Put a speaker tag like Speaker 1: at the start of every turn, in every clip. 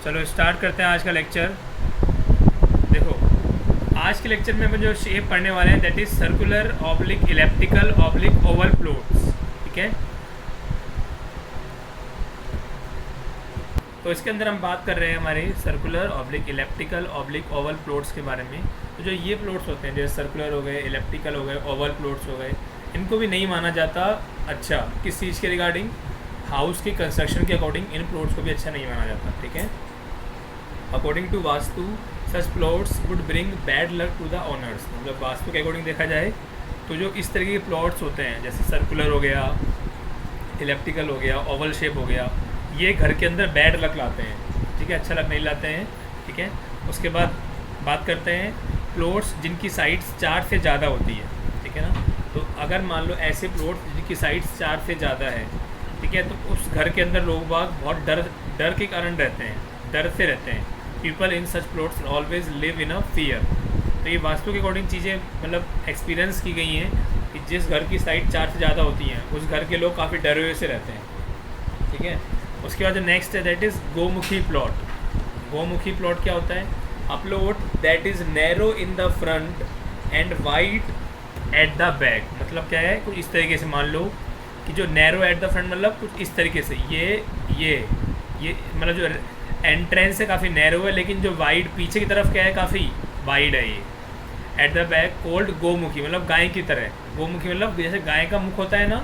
Speaker 1: चलो स्टार्ट करते हैं आज का लेक्चर। देखो, आज के लेक्चर में हम जो शेप पढ़ने वाले हैं that is circular oblique elliptical oblique Oval plots. ठीक है, तो इसके अंदर हम बात कर रहे हैं हमारे circular oblique elliptical oblique Oval plots के बारे में। तो जो ये प्लॉट्स होते हैं जैसे सर्कुलर हो गए, इलेप्टिकल हो गए, ओवल प्लॉट्स हो गए, इनको भी नहीं माना जाता अच्छा किस चीज़ के रिगार्डिंग, हाउस के कंस्ट्रक्शन के अकॉर्डिंग इन प्लॉट्स को भी अच्छा नहीं माना जाता। ठीक है, according to vastu such plots would bring bad luck to the owners. मतलब वास्तु के अकॉर्डिंग देखा जाए तो जो इस तरीके के प्लॉट्स होते हैं जैसे सर्कुलर हो गया, इलेप्टिकल हो गया, ओवल शेप हो गया, ये घर के अंदर बैड लक लाते हैं। ठीक है, अच्छा लक नहीं लाते हैं। ठीक है, उसके बाद बात करते हैं प्लॉट्स जिनकी साइड्स 4 से ज़्यादा होती है। ठीक है ना, तो अगर मान लो ऐसे प्लॉट्स जिनकी साइड्स 4 से ज़्यादा है, ठीक है, तो उस घर के अंदर लोग बाग बहुत डर के कारण रहते हैं, डर से रहते हैं। People in such plots always live in a fear. तो ये वास्तु के अकॉर्डिंग चीज़ें मतलब एक्सपीरियंस की गई हैं कि जिस घर की साइड 4 से ज़्यादा होती हैं उस घर के लोग काफ़ी डरे हुए से रहते हैं। ठीक है, उसके बाद जो नेक्स्ट है that is Gomukhi plot. Gomukhi plot क्या होता है? A plot that is narrow in the front end wide at the back. मतलब क्या है, कुछ इस तरीके से मान लो कि जो नैरो एट द फ्रंट मतलब कुछ इस तरीके से ये मतलब जो एंट्रेंस है काफ़ी नैरो है, लेकिन जो वाइड पीछे की तरफ क्या है काफ़ी वाइड है ये। At the back cold Gomukhi, मतलब गाय की तरह। गोमुखी मतलब जैसे गाय का मुख होता है ना,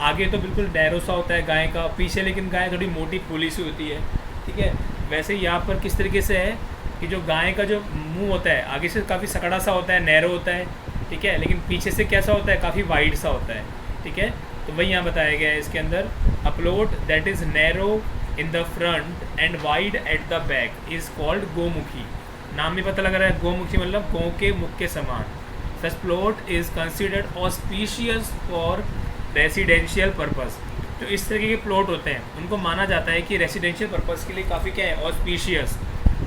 Speaker 1: आगे तो बिल्कुल नैरो सा होता है गाय का, पीछे लेकिन गाय थोड़ी मोटी फूली सी होती है। ठीक है, वैसे ही यहाँ पर किस तरीके से है कि जो गाय का जो मुंह होता है आगे से काफ़ी सकड़ा सा होता है, नैरो होता है। ठीक है, लेकिन पीछे से कैसा होता है, काफ़ी वाइड सा होता है। ठीक है, तो वही यहाँ बताया गया है इसके अंदर, a plot that is narrow in the front end wide at the back is called Gomukhi. नाम भी पता लग रहा है, गोमुखी मतलब गौ के मुख के समान। Such plot is considered auspicious for residential purpose. जो इस तरीके के प्लॉट होते हैं उनको माना जाता है कि रेसिडेंशियल पर्पस के लिए काफ़ी क्या है, ऑस्पिशियस।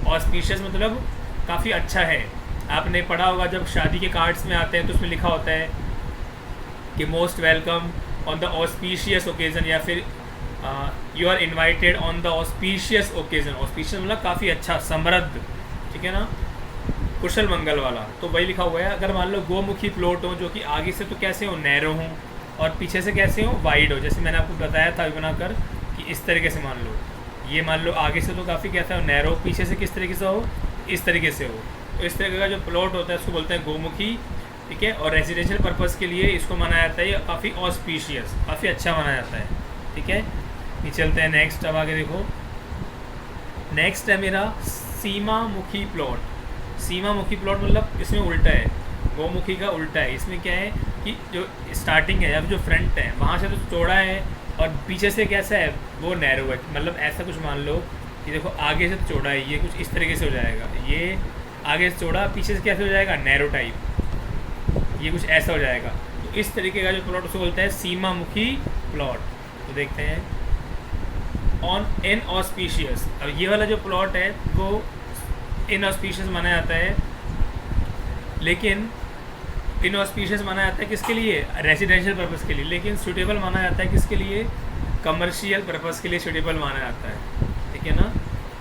Speaker 1: ऑस्पिशियस मतलब काफ़ी अच्छा है। आपने पढ़ा होगा जब शादी के कार्ड्स में आते हैं तो उसमें लिखा होता है कि most welcome on the auspicious occasion, या फिर you are invited on the auspicious occasion. Auspicious मतलब काफ़ी अच्छा, समृद्ध। ठीक है ना, कुशल मंगल वाला, तो वही लिखा हुआ है। अगर मान लो गोमुखी प्लॉट हो जो कि आगे से तो कैसे हो, नैरो हो, और पीछे से कैसे हो, वाइड हो, जैसे मैंने आपको बताया था अभी बनाकर कि इस तरीके से मान लो, ये मान लो आगे से तो काफ़ी कैसा हो, नैरो, पीछे से किस तरीके से हो, इस तरीके से हो। तो इस तरीके का जो प्लॉट होता है उसको बोलते हैं गोमुखी। ठीक है, और रेजिडेंशियल पर्पज़ के लिए इसको माना जाता है ये काफ़ी ऑस्पिशियस, काफ़ी अच्छा माना जाता है। ठीक है, ये चलते हैं नेक्स्ट। अब आगे देखो, नेक्स्ट है मेरा सीमा मुखी प्लॉट। सीमा मुखी प्लॉट मतलब इसमें उल्टा है, गोमुखी का उल्टा है। इसमें क्या है कि जो स्टार्टिंग है या जो फ्रंट है वहाँ से तो चौड़ा है और पीछे से कैसा है वो नैरो है। मतलब ऐसा कुछ मान लो कि देखो आगे से तो चौड़ा है, ये कुछ इस तरीके से हो जाएगा, ये आगे से चौड़ा, पीछे से कैसे हो जाएगा, नैरो टाइप, ये कुछ ऐसा हो जाएगा। तो इस तरीके का जो प्लॉट उसको बोलते हैं सीमा मुखी प्लॉट। तो देखते हैं ऑन इन ऑस्पिशियस। अब ये वाला जो प्लॉट है वो इन ऑस्पिशियस माना जाता है, लेकिन इन ऑस्पिशियस माना जाता है किसके लिए, रेजिडेंशियल पर्पज़ के लिए, लेकिन सूटेबल माना जाता है किसके लिए, कमर्शियल पर्पज़ के लिए सूटेबल माना जाता है। ठीक है ना,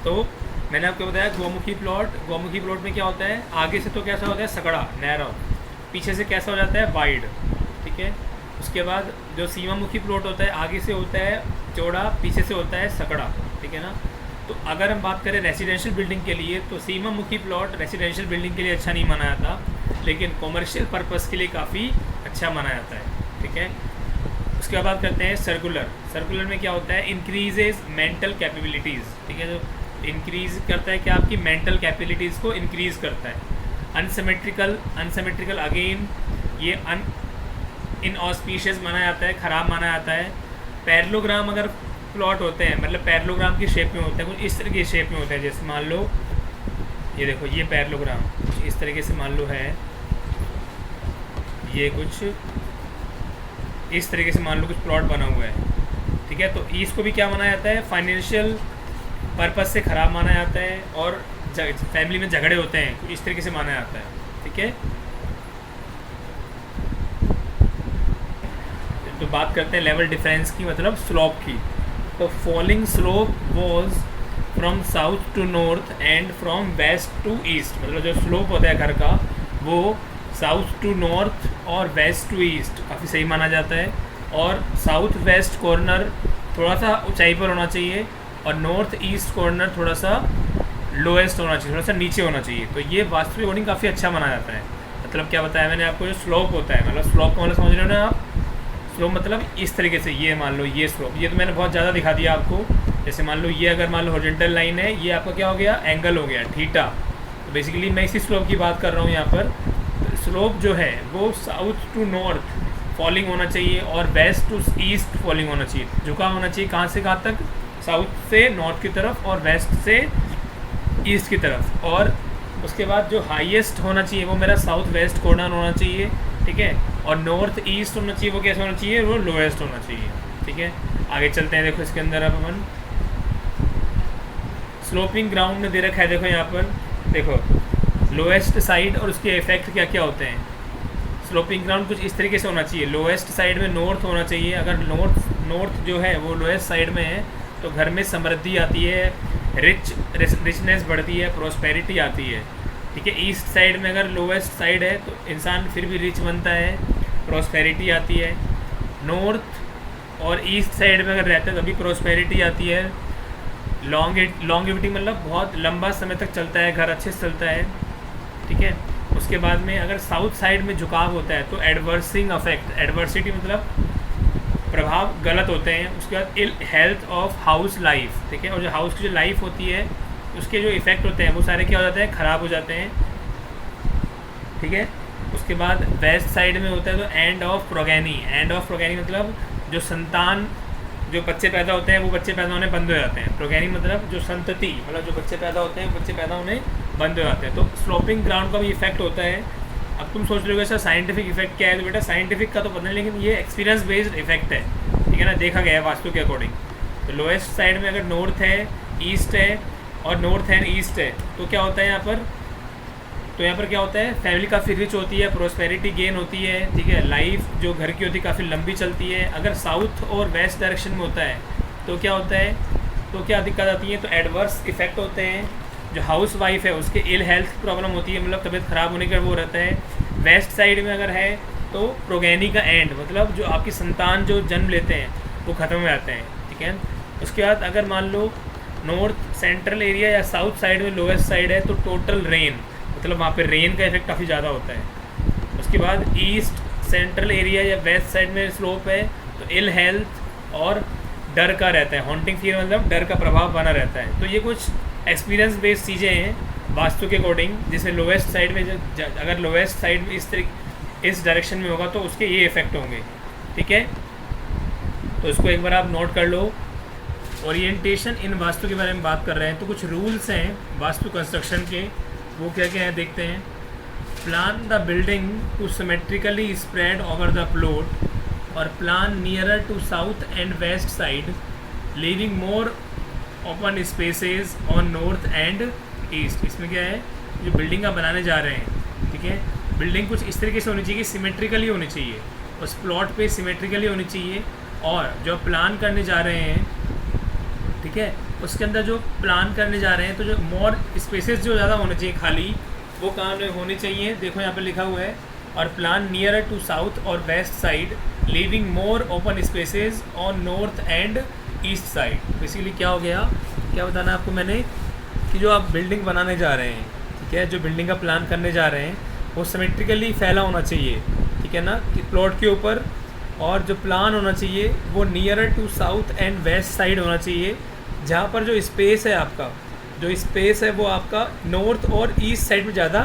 Speaker 1: तो मैंने आपको बताया गोमुखी प्लॉट। गोमुखी प्लॉट में क्या होता है, आगे से तो कैसा होता है, सकड़ा, नैरो, पीछे से कैसा हो जाता है, वाइड। ठीक है, उसके बाद जो सीमामुखी प्लॉट होता है आगे से होता है चौड़ा, पीछे से होता है सकड़ा। ठीक है ना, तो अगर हम बात करें रेसिडेंशियल बिल्डिंग के लिए तो सीमामुखी प्लॉट रेसिडेंशियल बिल्डिंग के लिए अच्छा नहीं माना जाता, लेकिन कॉमर्शियल पर्पज़ के लिए काफ़ी अच्छा माना जाता है। ठीक है, उसके बाद बात करते हैं सर्कुलर। सर्कुलर में क्या होता है, इंक्रीजेज मेंटल कैपेबिलिटीज़। ठीक है, जो इंक्रीज करता है क्या, आपकी मेंटल कैपेबिलिटीज़ को इंक्रीज़ करता है। अनसिमेट्रिकल अगेन ये इनऑस्पिशियस माना जाता है, ख़राब माना जाता है। पैरेललोग्राम अगर प्लॉट होते हैं, मतलब पैरेललोग्राम की शेप में होते हैं, कुछ इस तरह की शेप में होते हैं, जैसे मान लो ये देखो, ये पैरेललोग्राम इस तरीके से मान लो है, ये कुछ इस तरीके से मान लो कुछ प्लॉट बना हुआ है। ठीक है, तो इसको भी क्या माना जाता है, फाइनेंशियल पर्पज़ से ख़राब माना जाता है, और फैमिली में झगड़े होते हैं कुछ इस तरीके से माना जाता है। ठीक है, तो बात करते हैं लेवल डिफरेंस की, मतलब स्लोप की। तो falling slope was from south to north and from west to east, मतलब जो स्लोप होता है घर का वो साउथ टू नॉर्थ और वेस्ट टू ईस्ट काफ़ी सही माना जाता है, और साउथ वेस्ट कॉर्नर थोड़ा सा ऊंचाई पर होना चाहिए, और नॉर्थ ईस्ट कॉर्नर थोड़ा सा लोएस्ट होना चाहिए, थोड़ा सा नीचे होना चाहिए। तो ये वास्तविक कोडिंग काफ़ी अच्छा माना जाता है। मतलब क्या बताया मैंने आपको, जो स्लोप होता है, मतलब स्लोप का मतलब समझ रहे हो ना आप, स्लोप मतलब इस तरीके से, ये मान लो ये स्लोप, ये तो मैंने बहुत ज़्यादा दिखा दिया आपको। जैसे मान लो ये, अगर मान लो हॉरिजॉन्टल लाइन है, ये आपका क्या हो गया, एंगल हो गया थीटा। तो बेसिकली मैं इसी स्लोप की बात कर रहा हूँ यहाँ पर। स्लोप जो है वो साउथ टू नॉर्थ फॉलिंग होना चाहिए और वेस्ट टू ईस्ट फॉलिंग होना चाहिए, झुका होना चाहिए कहाँ से कहाँ तक, साउथ से नॉर्थ की तरफ और वेस्ट से ईस्ट की तरफ। और उसके बाद जो हाईएस्ट होना चाहिए वो मेरा साउथ वेस्ट कॉर्नर होना चाहिए, ठीक है, और नॉर्थ ईस्ट होना चाहिए, वो कैसे होना चाहिए, वो लोएस्ट होना चाहिए, ठीक है। आगे चलते हैं, देखो इसके अंदर अब अपन स्लोपिंग ग्राउंड में दे रखा है, देखो यहाँ पर देखो लोएस्ट साइड और उसके इफेक्ट क्या क्या होते हैं। स्लोपिंग ग्राउंड कुछ इस तरीके से होना चाहिए, लोएस्ट साइड में नॉर्थ होना चाहिए, अगर नॉर्थ जो है वो लोएस्ट साइड में है तो घर में समृद्धि आती है, रिचनेस बढ़ती है, प्रोस्पेरिटी आती है, ठीक है। ईस्ट साइड में अगर लोएस्ट साइड है तो इंसान फिर भी रिच बनता है, प्रोस्पेरिटी आती है। नॉर्थ और ईस्ट साइड में अगर रहते हैं तभी प्रोस्पेरिटी आती है। लॉन्गेविटी मतलब बहुत लंबा समय तक चलता है घर, अच्छे से चलता है, ठीक है। उसके बाद में अगर साउथ साइड में झुकाव होता है तो एडवर्सिंग अफेक्ट, एडवर्सिटी मतलब प्रभाव गलत होते हैं। उसके बाद ill health of house life, ठीक है, और जो हाउस की जो लाइफ होती है उसके जो इफ़ेक्ट होते हैं वो सारे क्या हो जाते हैं, ख़राब हो जाते हैं, ठीक है। उसके बाद वेस्ट साइड में होता है तो end of progeny, end of progeny मतलब जो संतान, जो बच्चे पैदा होते हैं वो बच्चे पैदा होने बंद हो जाते हैं। प्रोगेनी मतलब जो संतति, मतलब जो बच्चे पैदा होते हैं बच्चे पैदा होने बंद हो जाते हैं। तो स्लोपिंग ग्राउंड का भी इफेक्ट होता है। अब तुम सोच रहे हो सर साइंटिफिक इफेक्ट क्या है, तो बेटा साइंटिफिक का तो पता नहीं, लेकिन ये एक्सपीरियंस बेस्ड इफेक्ट है, ठीक है ना, देखा गया है वास्तु के अकॉर्डिंग। तो लोएस्ट साइड में अगर नॉर्थ है, ईस्ट है और नॉर्थ एंड ईस्ट है तो क्या होता है यहाँ पर, तो यहाँ पर क्या होता है, फैमिली काफ़ी रिच होती है, प्रोस्पेरिटी गेन होती है, ठीक है, लाइफ जो घर की होती है काफ़ी लंबी चलती है। अगर साउथ और वेस्ट डायरेक्शन में होता है तो क्या होता है, तो क्या दिक्कत आती है, तो एडवर्स इफेक्ट होते हैं। जो हाउस वाइफ है उसके इल हेल्थ प्रॉब्लम होती है, मतलब तबीयत ख़राब होने का वो रहता है। वेस्ट साइड में अगर है तो प्रोगेनी का एंड, मतलब जो आपकी संतान जो जन्म लेते हैं वो ख़त्म हो जाते हैं, ठीक है। उसके बाद अगर मान लो नॉर्थ सेंट्रल एरिया या साउथ साइड में लोएस्ट साइड है तो टोटल रेन, मतलब वहाँ पे रेन का इफेक्ट काफ़ी ज़्यादा होता है। उसके बाद ईस्ट सेंट्रल एरिया या वेस्ट साइड में स्लोप है तो इल हेल्थ और डर का रहता है, हॉन्टिंग फीयर मतलब डर का प्रभाव बना रहता है। तो ये कुछ एक्सपीरियंस बेस्ड चीज़ें हैं वास्तु के अकॉर्डिंग, जैसे लोवेस्ट साइड में अगर लोवेस्ट साइड में इस डायरेक्शन में होगा तो उसके ये इफ़ेक्ट होंगे, ठीक है। तो इसको एक बार आप नोट कर लो। ओरिएंटेशन इन वास्तु के बारे में बात कर रहे हैं तो कुछ रूल्स हैं वास्तु कंस्ट्रक्शन के, वो क्या क्या हैं देखते हैं। Plan the building to symmetrically spread over the plot और plan nearer to south and west side leaving more open spaces on north and east. इसमें क्या है, जो बिल्डिंग आप बनाने जा रहे हैं, ठीक है, बिल्डिंग कुछ इस तरीके से होनी चाहिए कि सिमेट्रिकली होनी चाहिए, उस प्लॉट पे सिमेट्रिकली होनी चाहिए। और जो प्लान करने जा रहे हैं, ठीक है, उसके अंदर जो प्लान करने जा रहे हैं तो जो मोर स्पेसेस जो ज़्यादा होने चाहिए खाली, वो कहाँ होने चाहिए, देखो यहाँ पर लिखा हुआ है। और प्लान नियर टू साउथ और waste side leaving more open spaces on north and east side. Basically क्या हो गया, क्या बताना आपको मैंने, कि जो आप बिल्डिंग बनाने जा रहे हैं, ठीक है, जो बिल्डिंग का प्लान करने जा रहे हैं वो सिमेट्रिकली फैला होना चाहिए, ठीक है ना, कि प्लॉट के ऊपर। और जो प्लान होना चाहिए वो near to south and west side होना चाहिए, जहाँ पर जो स्पेस है आपका, जो स्पेस है वो आपका नॉर्थ और ईस्ट साइड में ज़्यादा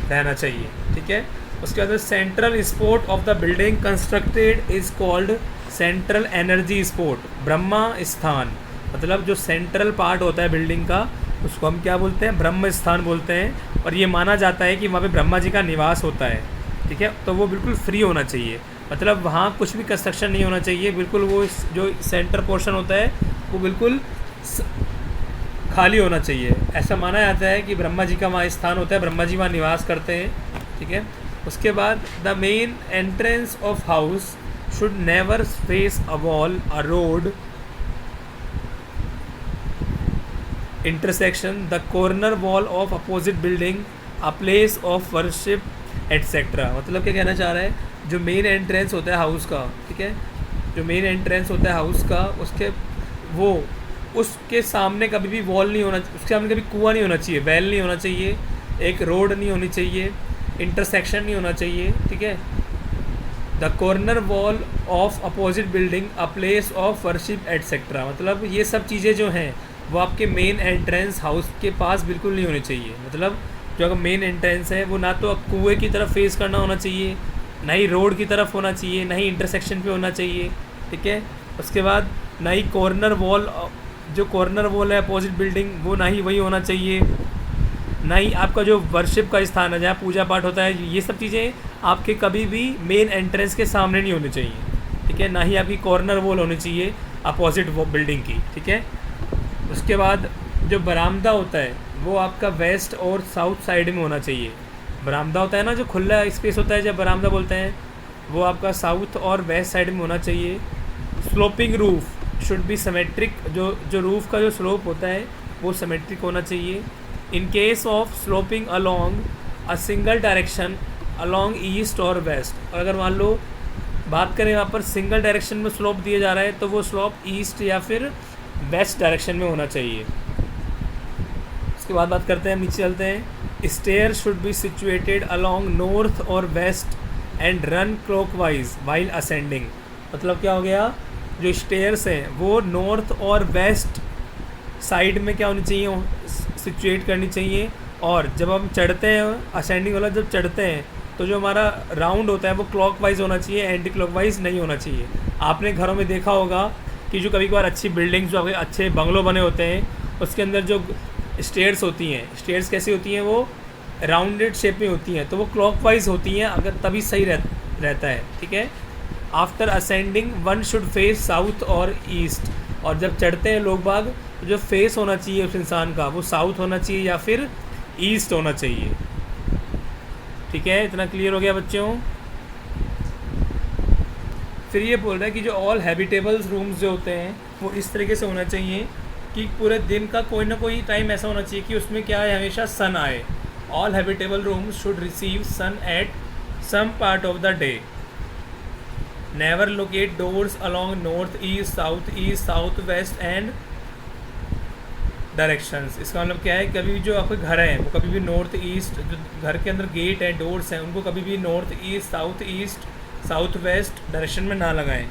Speaker 1: रहना चाहिए, ठीक है। उसके बाद central spot of the building constructed is called central energy spot, Brahma स्थान। मतलब जो सेंट्रल पार्ट होता है बिल्डिंग का उसको हम क्या बोलते हैं, ब्रह्म स्थान बोलते हैं। और ये माना जाता है कि वहाँ पे ब्रह्मा जी का निवास होता है, ठीक है। तो वो बिल्कुल फ्री होना चाहिए, मतलब वहाँ कुछ भी कंस्ट्रक्शन नहीं होना चाहिए, बिल्कुल वो जो सेंटर पोर्शन होता है वो बिल्कुल खाली होना चाहिए। ऐसा माना जाता है कि ब्रह्मा जी का वहाँ स्थान होता है, ब्रह्मा जी वहाँ निवास करते हैं, ठीक है। उसके बाद the main entrance of house should never face a wall, a road intersection, the corner wall of opposite building, a place of worship etcetera. मतलब क्या कहना चाह रहा है, जो मेन एंट्रेंस होता है हाउस का, ठीक है, जो मेन एंट्रेंस होता है हाउस का, उसके सामने कभी भी वॉल नहीं होना, उसके सामने कभी कुआं नहीं होना चाहिए, वेल नहीं होना चाहिए, एक रोड नहीं होनी चाहिए, इंटरसेक्शन नहीं होना चाहिए, ठीक है। The corner wall of opposite building, a place of worship etcetera. मतलब ये सब चीज़ें जो हैं वो आपके मेन एंट्रेंस हाउस के पास बिल्कुल नहीं होनी चाहिए। मतलब जो अगर मेन एंट्रेंस है वो ना तो कुएँ की तरफ फेस करना होना चाहिए, ना ही रोड की तरफ होना चाहिए, ना ही इंटरसेक्शन पे होना चाहिए, ठीक है। उसके बाद ना ही कॉर्नर वॉल, जो कॉर्नर वॉल है अपोजिट बिल्डिंग, वो ना ही वही होना चाहिए, ना ही आपका जो वर्शिप का स्थान है जहाँ पूजा पाठ होता है, ये सब चीज़ें आपके कभी भी मेन एंट्रेंस के सामने नहीं होनी चाहिए, ठीक है। ना ही आपकी कॉर्नर वॉल होनी चाहिए अपोजिट वो बिल्डिंग की, ठीक है। उसके बाद जो बरामदा होता है वो आपका वेस्ट और साउथ साइड में होना चाहिए। बरामदा होता है ना, जो खुला स्पेस होता है जब बरामदा बोलते हैं, वो आपका साउथ और वेस्ट साइड में होना चाहिए। Sloping roof should be symmetric, जो रूफ़ का जो स्लोप होता है वो सिमेट्रिक होना चाहिए। In case of sloping along a single direction along east और वेस्ट, अगर मान लो बात करें यहाँ पर सिंगल डायरेक्शन में स्लोप दिया जा रहा है तो वो स्लोप ईस्ट या फिर वेस्ट डायरेक्शन में होना चाहिए। उसके बाद बात करते हैं, नीचे चलते हैं। Stair should be situated along north और west and run clockwise while ascending. मतलब क्या हो गया, जो स्टेयर्स हैं वो नॉर्थ और वेस्ट साइड में क्या होनी चाहिए, सिचुएट करनी चाहिए। और जब हम चढ़ते हैं, असेंडिंग वाला जब चढ़ते हैं तो जो हमारा राउंड होता है वो क्लॉकवाइज होना चाहिए, एंटी क्लॉकवाइज नहीं होना चाहिए। आपने घरों में देखा होगा कि जो कभी कभार अच्छी बिल्डिंग्स, जो अच्छे बंगलों बने होते हैं, उसके अंदर जो स्टेयर्स होती हैं, स्टेयर्स कैसी होती हैं, वो राउंडेड शेप में होती हैं, तो वो क्लॉकवाइज होती हैं, अगर तभी सही रहता है, ठीक है। After ascending one should face south और ईस्ट, और जब चढ़ते हैं लोग बाग तो जो फेस होना चाहिए उस इंसान का वो साउथ होना चाहिए या फिर ईस्ट होना चाहिए, ठीक है। इतना क्लियर हो गया बच्चों। फिर ये बोल रहा है कि जो ऑल हैबिटेबल्स रूम्स जो होते हैं वो इस तरीके से होना चाहिए कि पूरे दिन का कोई ना कोई टाइम ऐसा होना चाहिए कि उसमें क्या है, हमेशा सन आए। All habitable rooms should receive sun at some part of the day. Never locate doors along north east, south west and directions. इसका मतलब क्या है, कभी भी जो आपके घर हैं वो कभी भी नॉर्थ ईस्ट, जो घर के अंदर गेट हैं, डोर्स हैं, उनको कभी भी north east, south west direction में ना लगाएं।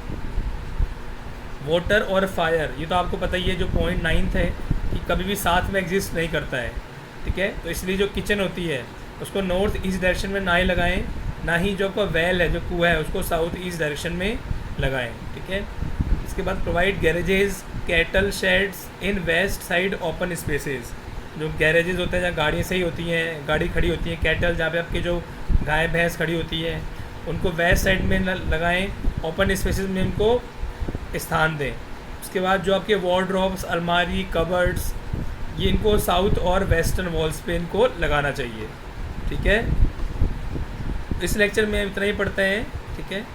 Speaker 1: वाटर और फायर, ये तो आपको पता ही है, जो पॉइंट 9 है कि कभी भी साथ में एग्जिस्ट नहीं करता है, ठीक है। तो इसलिए जो किचन होती है उसको नॉर्थ ईस्ट डायरेक्शन में ना ही लगाएं, ना ही जो आपका वेल है, जो कुआं है, उसको साउथ ईस्ट डायरेक्शन में लगाएं, ठीक है। इसके बाद provide garages cattle shades in west side open spaces. जो गैरेजेस होते हैं जहाँ गाड़ियाँ सही होती हैं, गाड़ी खड़ी होती है, कैटल जहाँ पे आपके जो गाय भैंस खड़ी होती है, उनको वेस्ट साइड में लगाएं, ओपन स्पेसेस में उनको स्थान दें। उसके बाद जो आपके वार्डरोब्स, अलमारी, कबर्ड्स, ये इनको साउथ और वेस्टर्न वॉल्स पे इनको लगाना चाहिए, ठीक है। इस लेक्चर में इतना ही पढ़ते हैं, ठीक है।